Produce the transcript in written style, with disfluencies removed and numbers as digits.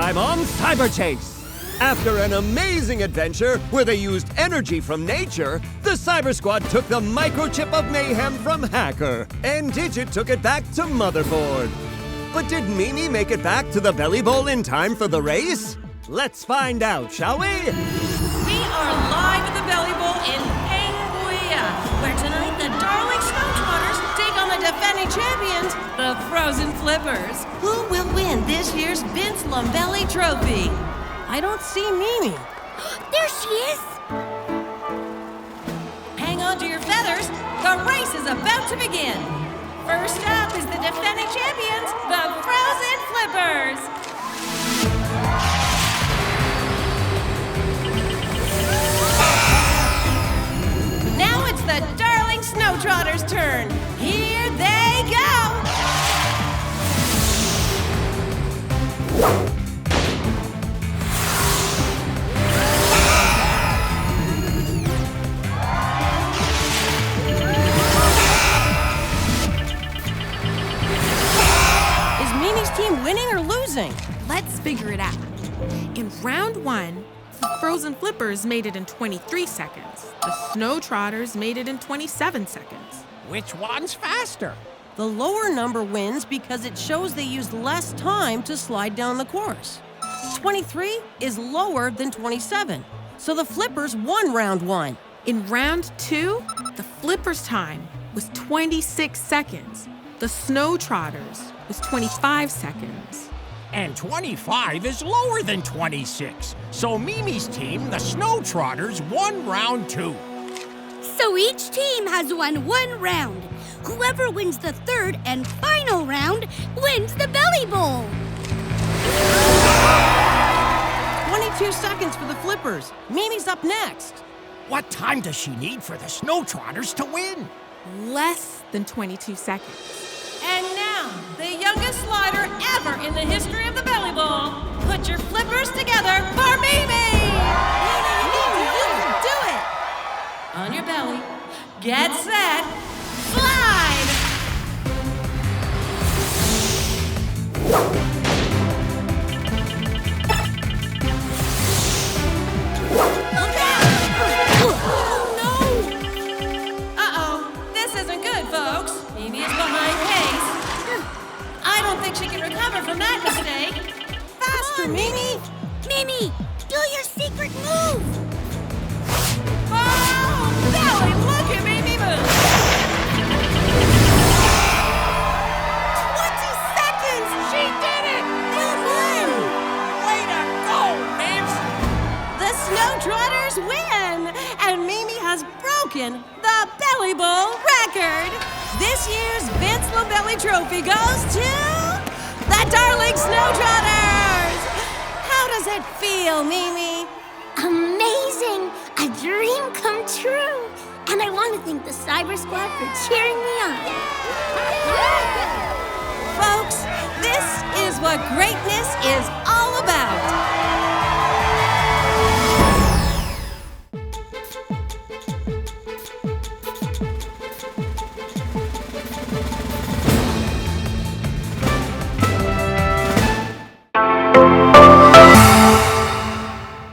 time on Cyberchase. After an amazing adventure where they used energy from nature, the Cyber Squad took the microchip of mayhem from Hacker, and Digit took it back to Motherboard. But did Mimi make it back to the Belly Bowl in time for the race? Let's find out, shall we? We are live at the Belly Bowl in Anguilla, where tonight the Darling Snowtrotters take on the defending champions, the Frozen Flippers. Who will win this year's Vince Lombelly trophy? I don't see Mimi. There she is! Hang on to your feathers. The race is about to begin. First up is the defending champions, the Frozen Flippers. Now it's the Darling Snowtrotters' turn. Here they go! Team winning or losing? Let's figure it out. In round 1, the Frozen Flippers made it in 23 seconds. The Snowtrotters made it in 27 seconds. Which one's faster? The lower number wins because it shows they used less time to slide down the course. 23 is lower than 27, so the Flippers won round 1. In round 2, the Flippers' time was 26 seconds. The Snowtrotters was 25 seconds. And 25 is lower than 26. So Mimi's team, the Snowtrotters, won round 2. So each team has won one round. Whoever wins the third and final round wins the Belly Bowl. 22 seconds for the Flippers. Mimi's up next. What time does she need for the Snowtrotters to win? Less than 22 seconds. And now, the youngest slider ever in the history of the Belly Bowl. Put your flippers together for Mimi! Mimi, you can do it! On your belly, get set, slide! Look out! Oh, no! Uh-oh, this isn't good, folks. Mimi is behind pace. I don't think she can recover from that mistake. Faster, Mimi! Mimi, do your secret move! Oh, Belly, look at Mimi move! 20 seconds! She did it! You win! Way to go, Mims! The Snowtrotters win! And Mimi has broken the Belly Bowl record! This year's Vince Lombelly trophy goes to the Darling Snowtrotters! How does it feel, Mimi? Amazing! A dream come true! And I want to thank the Cyber Squad for cheering me on. Folks, this is what greatness is all about.